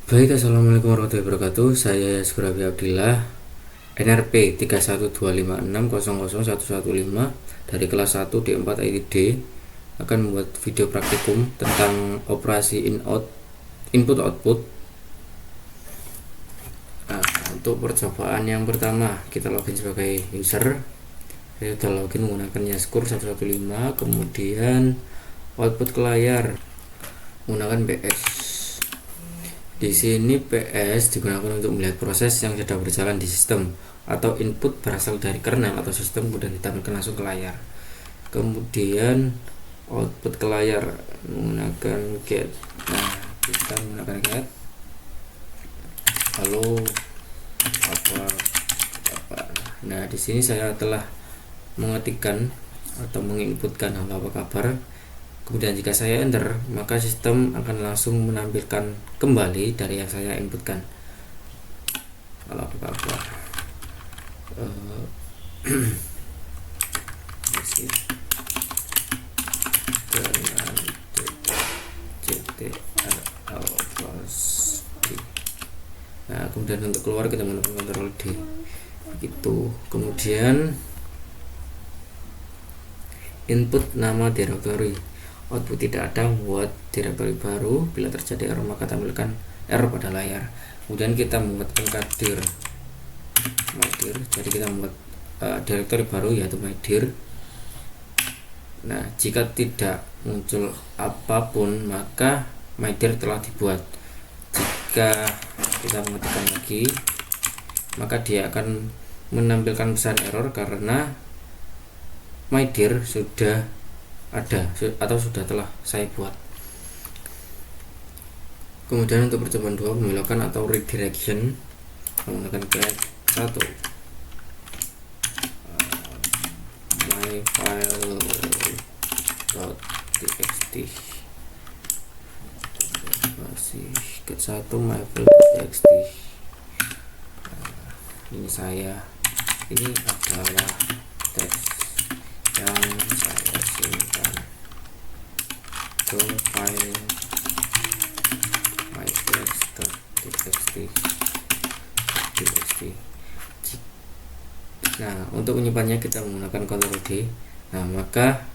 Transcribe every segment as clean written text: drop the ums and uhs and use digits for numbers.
Baik, assalamualaikum warahmatullahi wabarakatuh. Saya Yasgurabi Abdillah, NRP 3125600115 dari kelas 1 D4 ITD akan membuat video praktikum tentang operasi input output. Untuk percobaan yang pertama, kita login sebagai user. Saya sudah login menggunakan Yaskur 115, kemudian output ke layar menggunakan PS. Di sini PS digunakan untuk melihat proses yang sedang berjalan di sistem atau input berasal dari kernel atau sistem kemudian ditampilkan langsung ke layar. Kemudian output ke layar menggunakan get. Nah, kita menggunakan get. Halo apa. Nah, di sini saya telah mengetikkan atau menginputkan halo apa kabar. Kemudian jika saya enter, maka sistem akan langsung menampilkan kembali dari yang saya inputkan. Halo apa kabar. Dengan CTRL pasti. Nah, kemudian untuk keluar kita menggunakan Ctrl D. Begitu. Kemudian input nama directory. Output tidak ada, buat directory baru. Bila terjadi error maka tampilkan error pada layar. Kemudian kita membuat mkdir, jadi kita membuat directory baru yaitu mydir. Nah, jika tidak muncul apapun maka mydir telah dibuat. Jika kita mengetikkan lagi maka dia akan menampilkan pesan error karena mydir sudah ada atau sudah telah saya buat. Kemudian untuk percobaan 2, pembelokan atau redirection menggunakan get 1 myfile.txt masih get 1 myfile.txt. Ini saya, ini adalah teks yang saya simpan ke file mytext.txt. Nah, untuk menyimpannya kita menggunakan Ctrl D. Nah, maka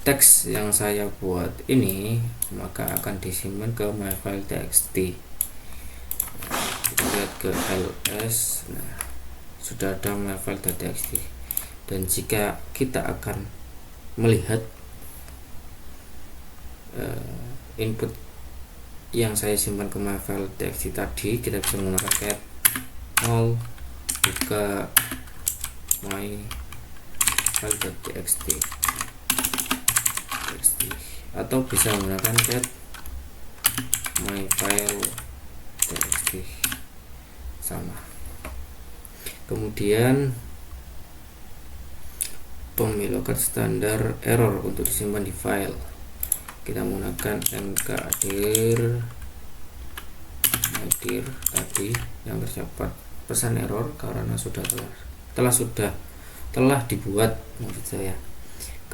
teks yang saya buat ini maka akan disimpan ke myfile.txt. Kita lihat ke ls. Nah, sudah ada myfile.txt. Dan jika kita akan melihat input yang saya simpan ke myfile.txt tadi, kita bisa menggunakan cat 0 buka myfile.txt atau bisa menggunakan cat myfile.txt sama. Kemudian pembelokan standar error untuk disimpan di file, kita menggunakan mkdir mydir tadi yang terdapat pesan error karena telah dibuat maksud saya.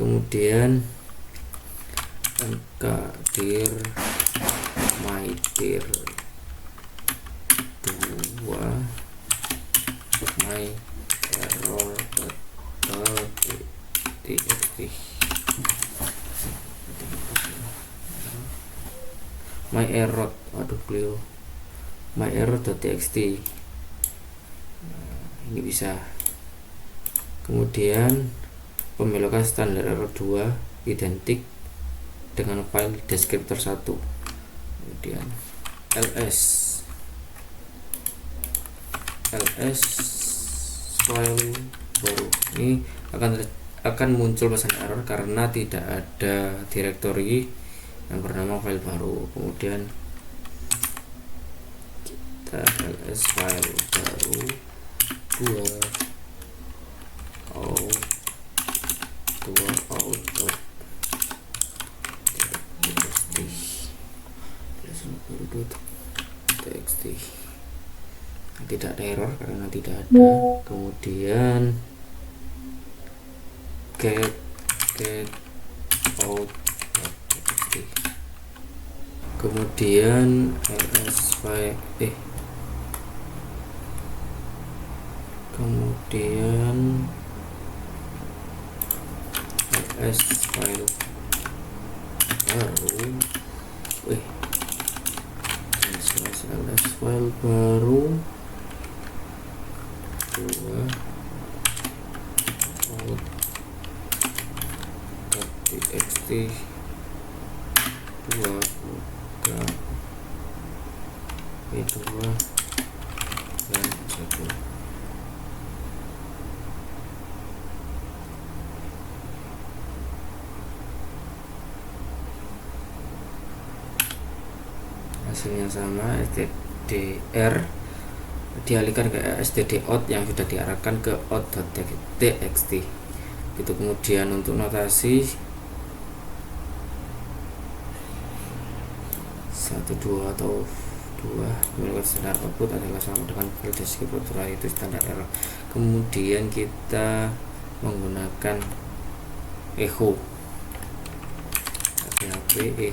Kemudian mkdir mydir 2 my error.txt my error, my error.txt. Ini bisa. Kemudian pembelokan standar error 2 identik dengan file descriptor 1. Kemudian ls file baru ini akan muncul pesan error karena tidak ada directory yang bernama file baru. Kemudian kita ls file baru 2.out.txt. Tidak ada error karena tidak ada. Kemudian get out. kemudian kemudian ls file baru ls file baru 2 out.txt 2 buka p2 dan 1. Hasilnya sama, stdr dialihkan ke stdout yang sudah diarahkan ke out.txt. Itu kemudian untuk notasi 1, 2 atau 2 melakukan standar output adalah sama dengan file descriptor, itu standar error. Kemudian kita menggunakan echo php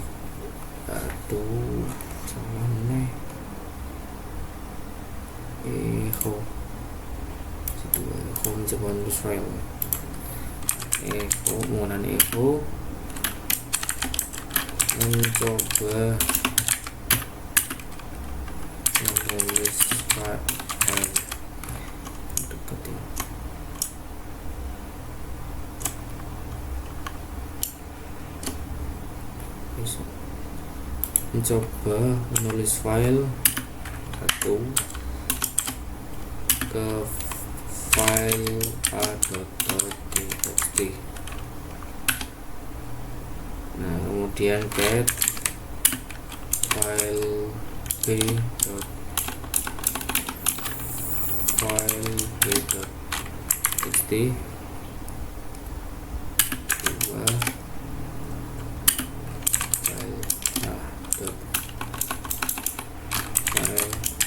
salah nih echo mencoba menulis file menggunakan echo mencoba menulis file deketin mencoba menulis file 1 ke file a.txt. Nah, kemudian get file b.txt 2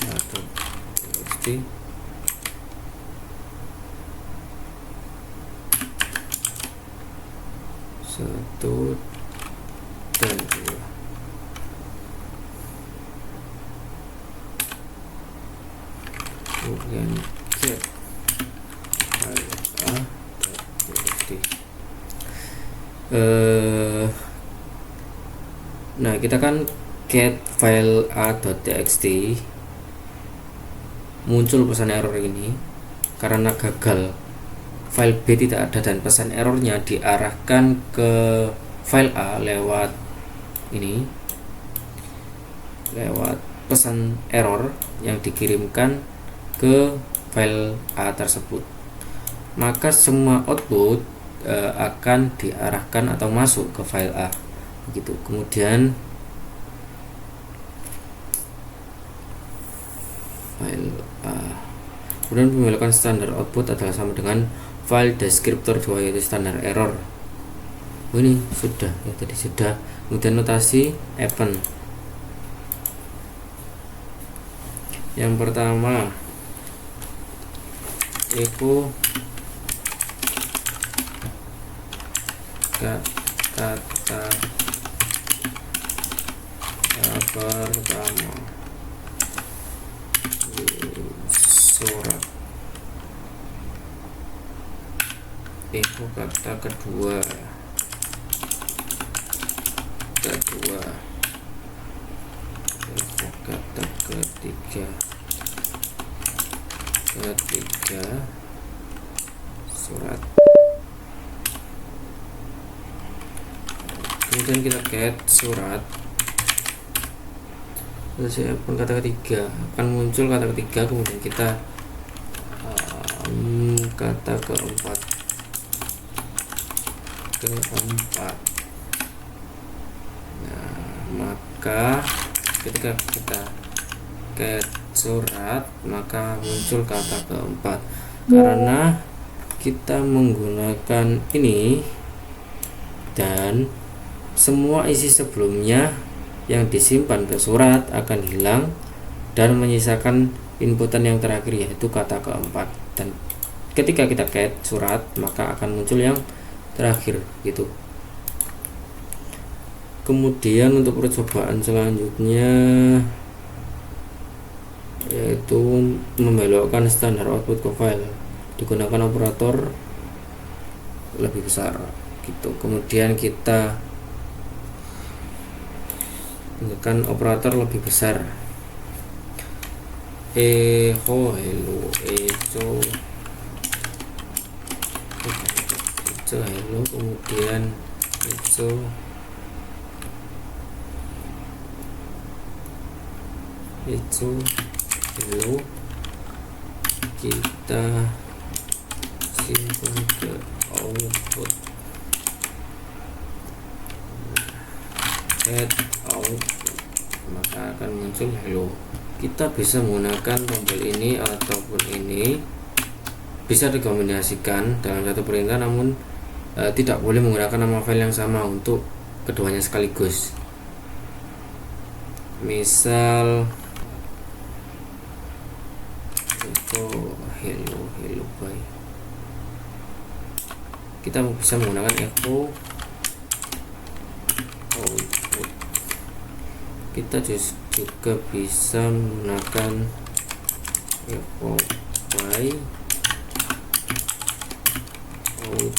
a.txt 1 dan 2. Kemudian get file a.txt. Nah, kita kan get file a.txt, muncul pesan error ini karena gagal, file B tidak ada dan pesan errornya diarahkan ke file A lewat pesan error yang dikirimkan ke file A tersebut. Maka semua output akan diarahkan atau masuk ke file A begitu. Kemudian file A, kemudian pembelokan standar output adalah sama dengan file descriptor 2 yaitu standar error. Ini sudah ya, tadi sudah. Kemudian notasi event yang pertama echo kata pertama surat, echo kata kedua, echo kata ketiga, surat. Kemudian kita get surat. Saya pun kata ketiga akan muncul kata ketiga, kemudian kita kata keempat. Nah, maka ketika kita get surat maka muncul kata keempat karena kita menggunakan ini dan semua isi sebelumnya yang disimpan ke surat akan hilang dan menyisakan inputan yang terakhir yaitu kata keempat, dan ketika kita get surat maka akan muncul yang terakhir gitu. Kemudian untuk percobaan selanjutnya yaitu membelokkan standar output ke file, digunakan operator lebih besar gitu. Kemudian kita gunakan operator lebih besar, hello, hello, kemudian hello, kita simpan ke output, add output, maka akan muncul hello. Kita bisa menggunakan tombol ini ataupun ini, bisa dikombinasikan dalam satu perintah, namun tidak boleh menggunakan nama file yang sama untuk keduanya sekaligus. Misal hello bye, kita bisa menggunakan echo output. Kita juga bisa menggunakan echo bye out,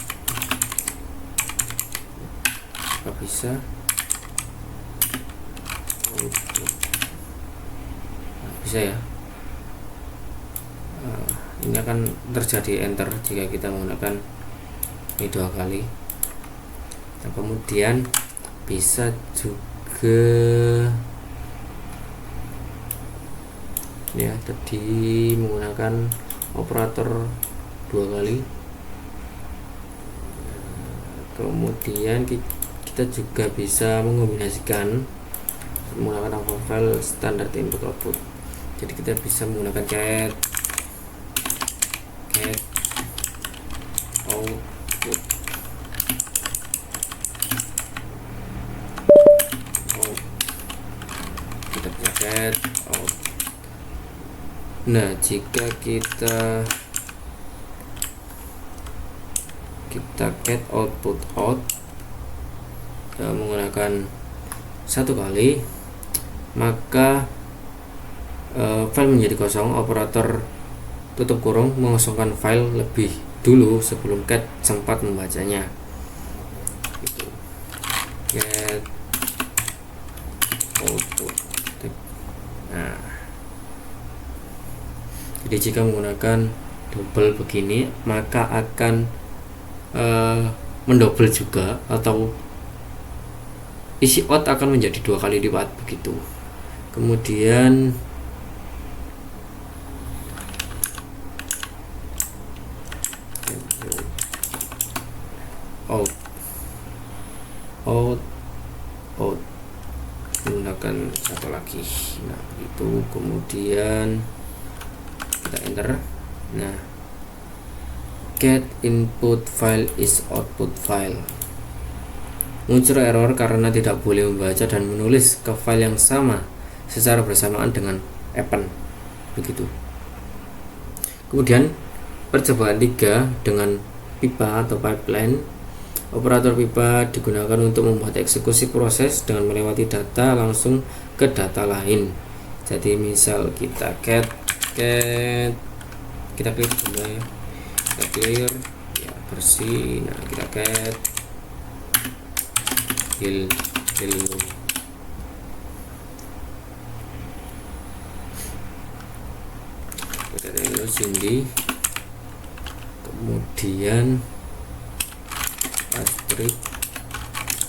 apa bisa output, bisa ya. Ini akan terjadi enter jika kita menggunakan ini 2 kali. Nah, kemudian bisa juga ya tadi menggunakan operator 2 kali. Kemudian kita juga bisa mengombinasikan menggunakan file standar input output. Jadi kita bisa menggunakan cat output, kita bisa cat out. Nah, jika kita cat output out menggunakan 1 kali, maka file menjadi kosong. Operator tutup kurung mengosongkan file lebih dulu sebelum cat sempat membacanya gitu. Cat output. Nah, jadi jika menggunakan double begini, maka akan mendouble juga, atau isi out akan menjadi 2 kali lipat begitu. Kemudian out menggunakan 1 lagi. Nah, itu kemudian kita enter. Nah, get input file is output file. Muncul error karena tidak boleh membaca dan menulis ke file yang sama secara bersamaan dengan append begitu. Kemudian percobaan 3 dengan pipa atau pipeline. Operator pipa digunakan untuk membuat eksekusi proses dengan melewati data langsung ke data lain. Jadi misal kita cat kita klik dulu ya, kita clear ya, bersih. Nah, kita cat hello, kita hello Cindy, kemudian Astrid,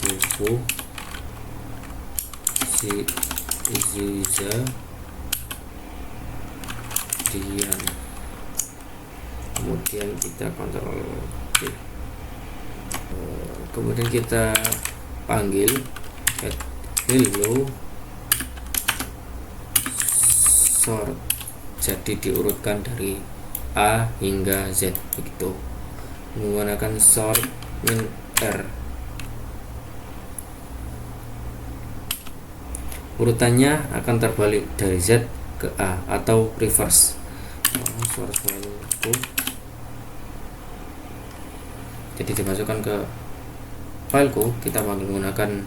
Buku, si Iziza, Dian. Kemudian kita kontrol C. Kemudian kita panggil hello sort, jadi diurutkan dari A hingga Z begitu, menggunakan sort min R. Urutannya akan terbalik dari Z ke A atau reverse. Source file itu jadi dimasukkan ke fileku, kita panggil menggunakan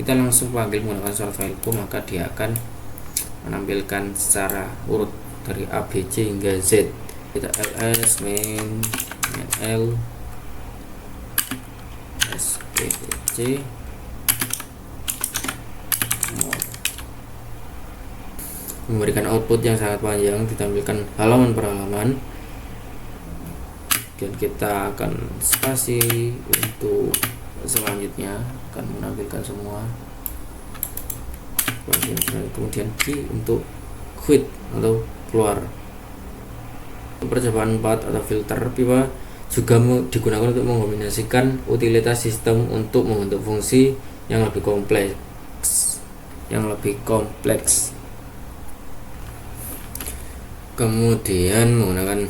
kita langsung panggil menggunakan sort fileku, maka dia akan menampilkan secara urut dari A, B, C hingga Z. Kita ls main l SPDC memberikan output yang sangat panjang, ditampilkan halaman per halaman, dan kita akan spasi untuk selanjutnya akan menampilkan semua, kemudian key untuk quit atau keluar. Percobaan 4 atau filter pipa juga digunakan untuk mengombinasikan utilitas sistem untuk membentuk fungsi yang lebih kompleks. Kemudian menggunakan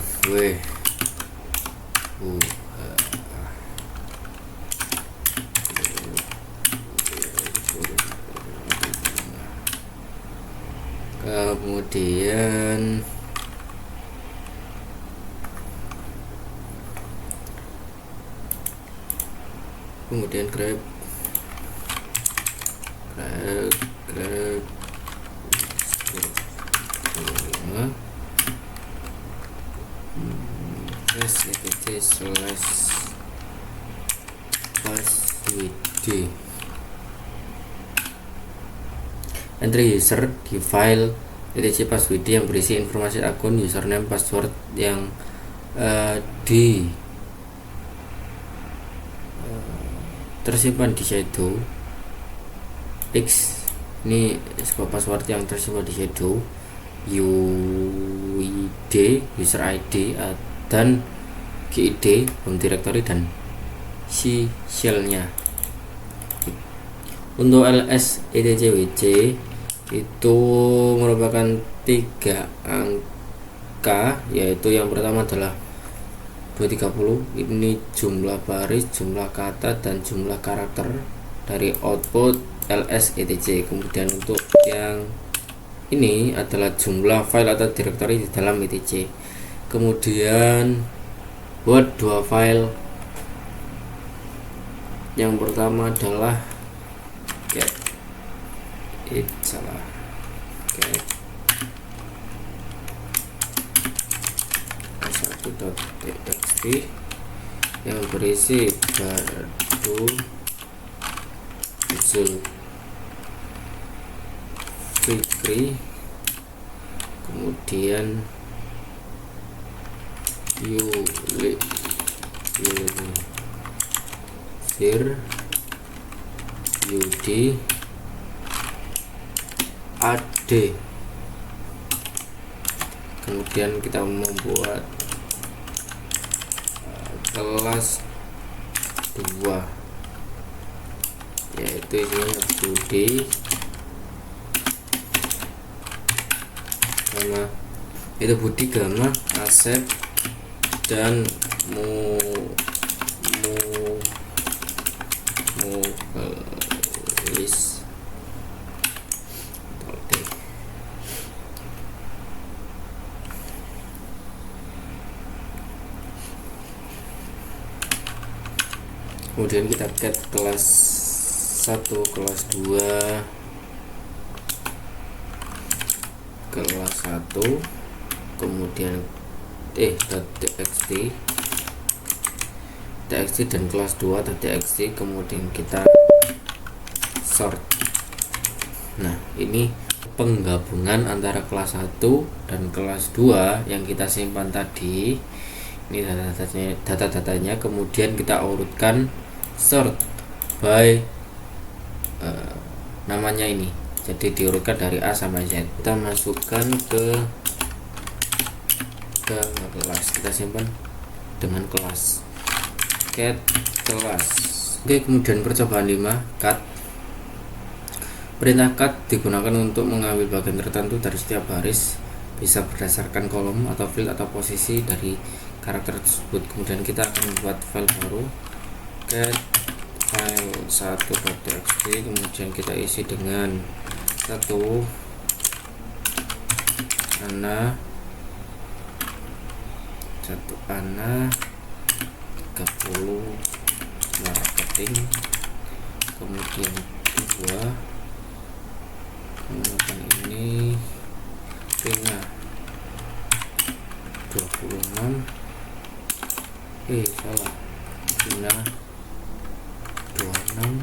kemudian grab /passwd entry user di file etc passwd yang berisi informasi akun, username, password yang tersimpan di shadow X. Ini sebuah password yang tersimpan di shadow, UID user ID dan GID home directory dan C shell-nya. Untuk ls etc wc itu merupakan 3 angka, yaitu yang pertama adalah 230, ini jumlah baris, jumlah kata, dan jumlah karakter dari output ls etc. Kemudian untuk yang ini adalah jumlah file atau directory di dalam etc. Kemudian buat 2 file, yang pertama adalah get .txt yang berisi Bardu Fikri, kemudian Yudi AD. Kemudian kita membuat kelas 2, yaitu isinya Budi Gama, itu Budi Gama, Asep, dan Mulis. Kemudian kita get kelas 1, kelas 2, kelas 1, kemudian txt dan kelas 2 txt, kemudian kita sort. Nah, ini penggabungan antara kelas 1 dan kelas 2 yang kita simpan tadi. Ini data-datanya, kemudian kita urutkan sort by namanya ini, jadi diurutkan dari A sampai Z. Kita masukkan ke kelas, kita simpan dengan kelas get kelas. Oke, kemudian percobaan 5 cut. Perintah cut digunakan untuk mengambil bagian tertentu dari setiap baris, bisa berdasarkan kolom atau field atau posisi dari karakter tersebut. Kemudian kita akan membuat file baru, get file 1.txt, kemudian kita isi dengan 1 ana 30 marketing, kemudian 2 menggunakan ini Rina 26 salah, Rina 26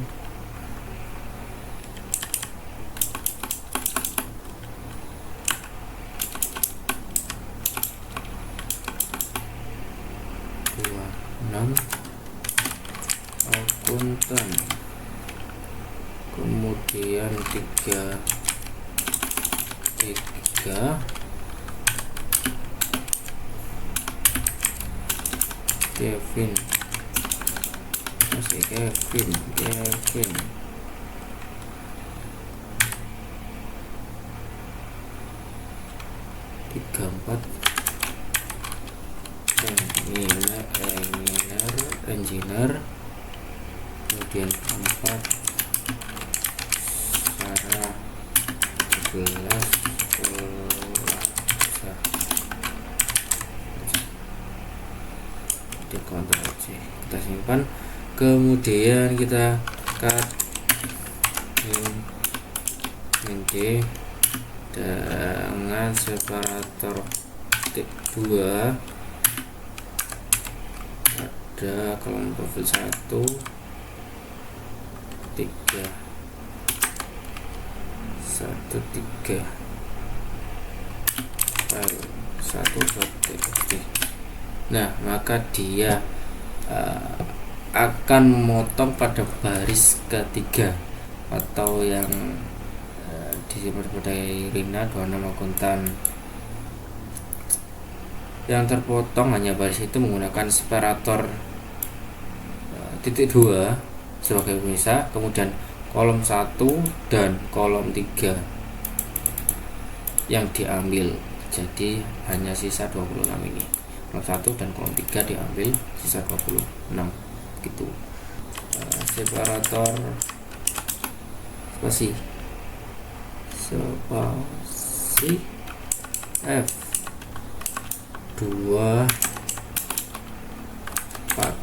akuntan, kemudian 3 Kevin, masih Kevin 34 engineer, kemudian 4 Sarah 11 di Ctrl C, kita simpan, kemudian kita cut D dengan separator titik 2 pada kolom profil 1 3 file 1.txt. Nah, maka dia akan memotong pada baris ketiga atau yang disimpan sebagai Rina 26 akuntan. Yang terpotong hanya baris itu menggunakan separator titik 2 sebagai pemisah, kemudian kolom 1 dan kolom 3 yang diambil, jadi hanya sisa 26 ini. Kolom 1 dan kolom 3 diambil, sisa 26 gitu. Separator spasi F 2 4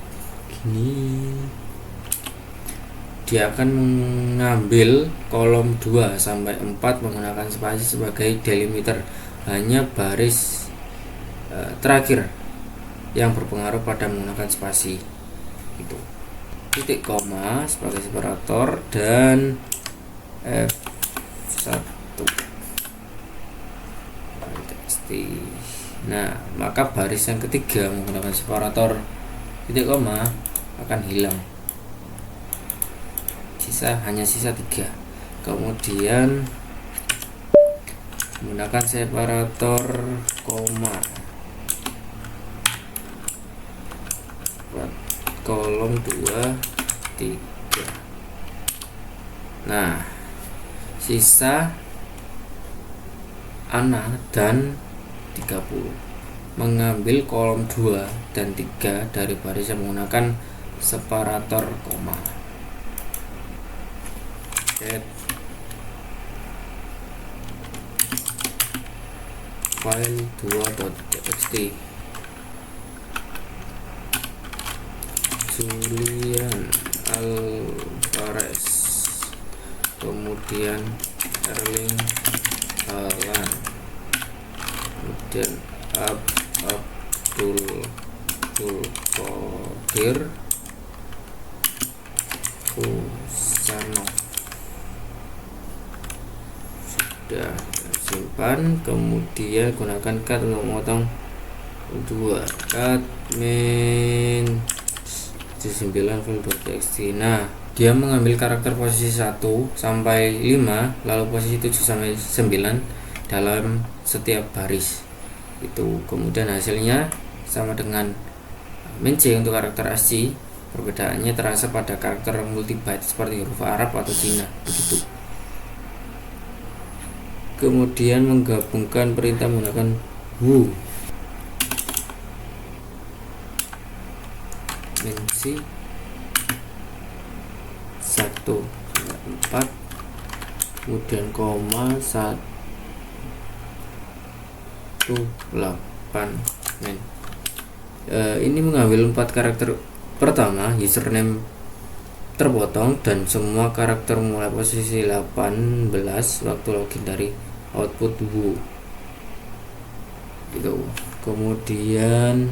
gini, dia akan mengambil kolom 2 sampai 4 menggunakan spasi sebagai delimiter, hanya baris terakhir yang berpengaruh pada menggunakan spasi itu. Titik koma sebagai separator dan F1 txt. Nah, maka baris yang ketiga menggunakan separator titik koma akan hilang, hanya sisa 3. Kemudian menggunakan separator koma buat kolom 2 3. Nah, sisa Ana dan 30 mengambil kolom 2 dan 3 dari baris yang menggunakan separator koma. File 2.txt Julian Alvarez, kemudian Erling Haaland, kemudian Abdul Qadir Husanov. Sudah simpan, kemudian gunakan cut untuk memotong 2 cut min 9 file.txt. Nah, dia mengambil karakter posisi 1 sampai 5, lalu posisi 7 sampai 9 dalam setiap baris itu. Kemudian hasilnya sama dengan min C untuk karakter ASCII, perbedaannya terasa pada karakter multibyte seperti huruf Arab atau Cina begitu. Kemudian menggabungkan perintah menggunakan who min C 1/4, kemudian koma 18 min. Ini mengambil 4 karakter pertama, username terpotong dan semua karakter mulai posisi 18 waktu login dari output wu gitu. Kemudian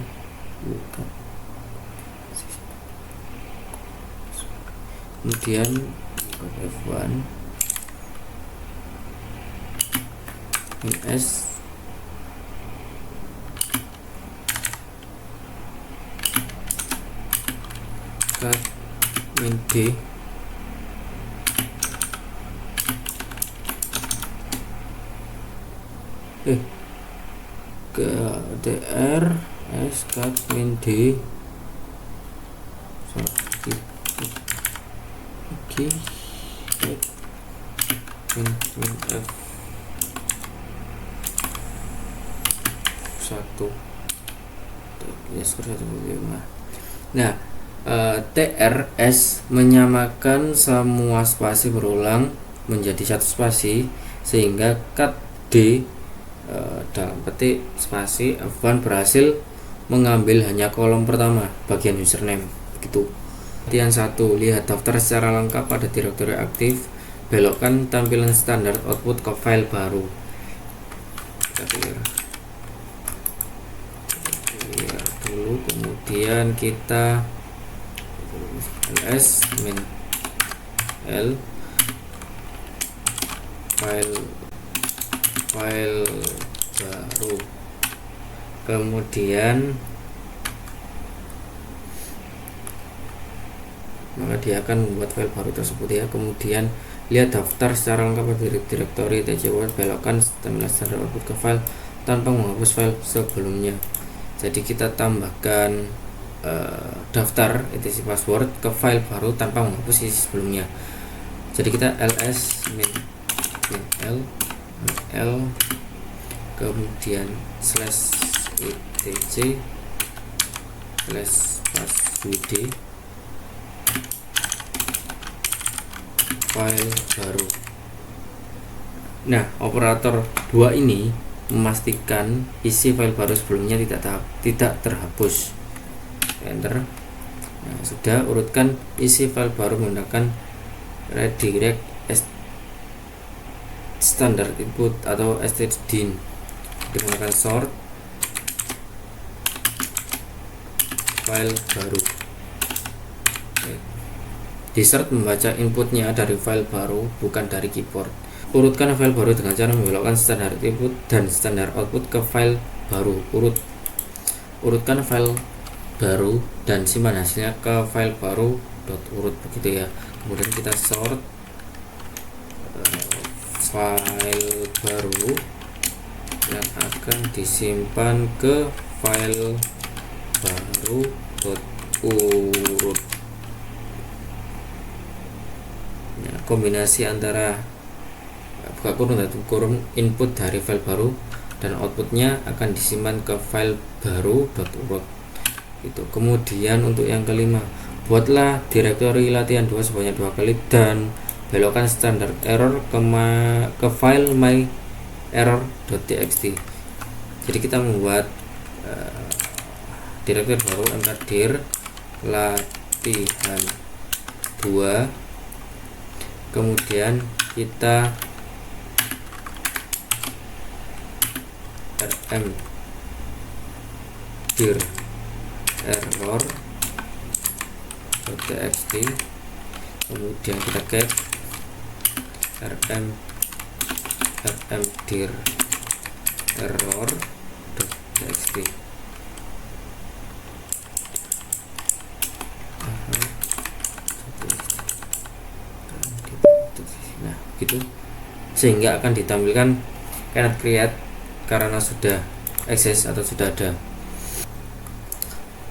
F1 S cut min D ke DR S cut min D oke min F 1 ya skor 1,5. Nah, TRS menyamakan semua spasi berulang menjadi satu spasi sehingga cut D dalam petik spasi F1 berhasil mengambil hanya kolom pertama bagian username begitu. Latihan 1, lihat daftar secara lengkap pada direktori aktif, belokkan tampilan standar output ke file baru. Kita clear dulu, kemudian kita ls min l file baru, kemudian maka dia akan membuat file baru tersebut ya. Kemudian lihat daftar secara lengkap dari direktori tjword, belokkan tampilan standar output ke file tanpa menghapus file sebelumnya. Jadi kita tambahkan daftar etc password ke file baru tanpa menghapus isi sebelumnya. Jadi kita ls min l kemudian slash etc slash passwd file baru. Nah, operator 2 ini memastikan isi file baru sebelumnya tidak terhapus. Enter. Nah, sudah, urutkan isi file baru menggunakan redirect standard input atau stdin. Digunakan sort file baru. Desert membaca inputnya dari file baru, bukan dari keyboard. Urutkan file baru dengan cara membelokkan standar input dan standar output ke file baru. Urutkan file baru dan simpan hasilnya ke file baru .urut begitu ya. Kemudian kita sort file baru yang akan disimpan ke file baru .urut. Nah, kombinasi antara buka kurung dan tutup kurung input dari file baru dan outputnya akan disimpan ke file baru .urut itu. Kemudian untuk yang kelima, buatlah direktori latihan 2 sebanyak 2 kali dan belokkan standar error ke file my error.txt. Jadi kita membuat direktori baru mkdir latihan 2, kemudian kita rm dir error.txt, kemudian kita get rm dir error.txt. Nah, gitu, sehingga akan ditampilkan cannot create karena sudah akses atau sudah ada.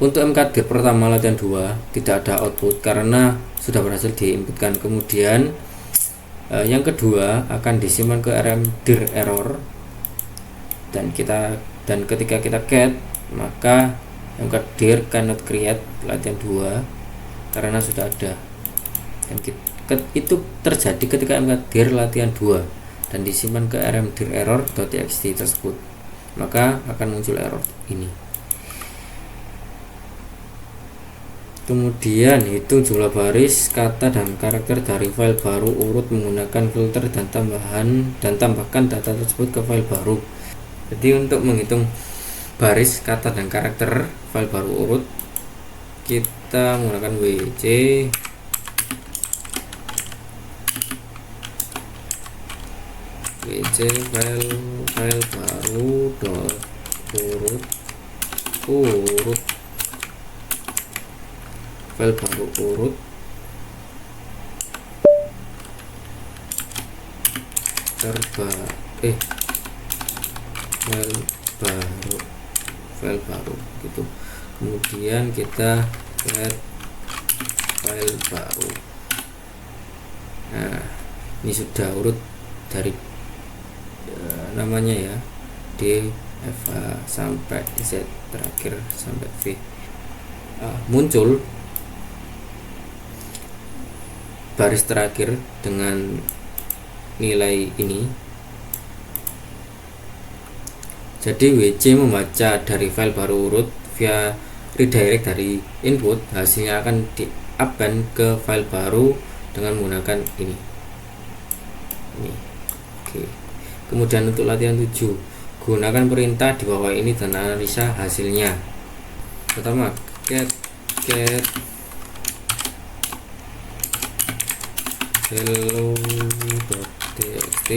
Untuk mkdir pertama latihan 2 tidak ada output karena sudah berhasil diinputkan. Kemudian yang kedua akan disimpan ke rm dir error dan ketika kita get maka mkdir cannot create latihan 2 karena sudah ada. Dan itu terjadi ketika mkdir latihan 2 dan disimpan ke rm dir error.txt tersebut, maka akan muncul error ini. Kemudian hitung jumlah baris, kata, dan karakter dari file baru urut menggunakan filter dan tambahkan data tersebut ke file baru. Jadi untuk menghitung baris, kata, dan karakter file baru urut, kita menggunakan wc file baru dot urut file baru urut file baru gitu. Kemudian kita add file baru. Nah, ini sudah urut dari namanya ya, D, F, A, sampai Z terakhir sampai V. Muncul baris terakhir dengan nilai ini. Jadi WC membaca dari file baru urut via redirect dari input, hasilnya akan di-append ke file baru dengan menggunakan ini. Oke. Kemudian untuk latihan 7, gunakan perintah di bawah ini dan analisa hasilnya. Pertama, get hello.txt,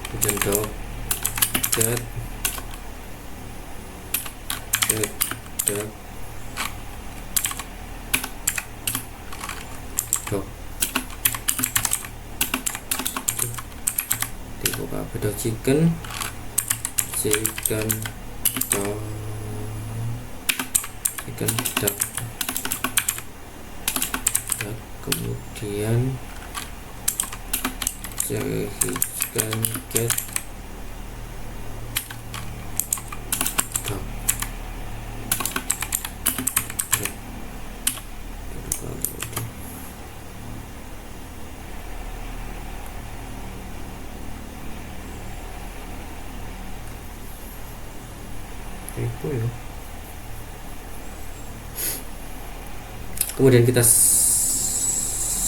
kemudian get chicken duck, kemudian chicken get duck. Itu ya. Kemudian kita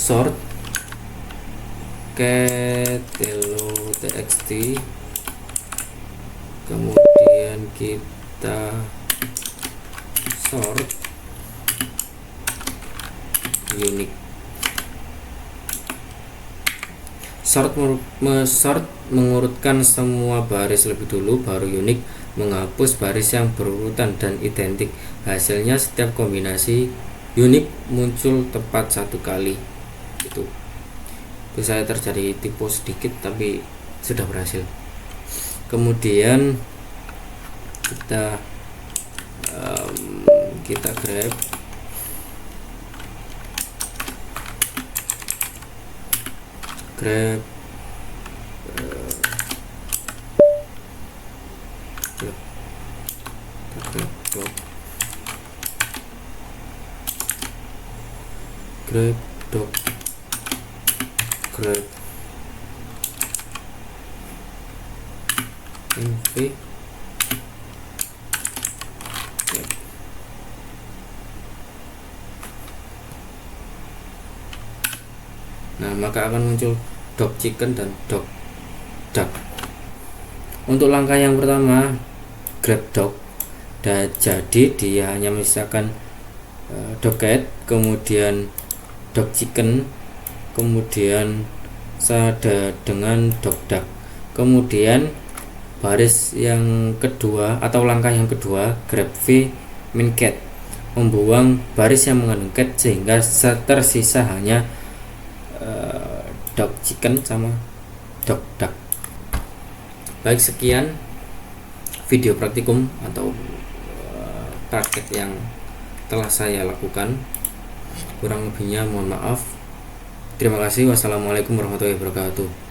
sort get hello.txt, kemudian kita sort unique. Sort mengurutkan semua baris lebih dulu, baru unique menghapus baris yang berurutan dan identik. Hasilnya setiap kombinasi unique muncul tepat satu kali. Itu saya terjadi typo sedikit tapi sudah berhasil. Kemudian kita grab grab mv Nah, maka akan muncul dog chicken dan dog duck. Untuk langkah yang pertama, grab dog, dan jadi dia hanya misalkan dog cat, kemudian dog chicken, kemudian ada dengan dog duck. Kemudian baris yang kedua atau langkah yang kedua, grab v min cat, membuang baris yang mengandung cat sehingga tersisa hanya dog chicken sama dog duck. Baik, sekian video praktikum atau praktek yang telah saya lakukan. Kurang lebihnya mohon maaf. Terima kasih. Wassalamualaikum warahmatullahi wabarakatuh.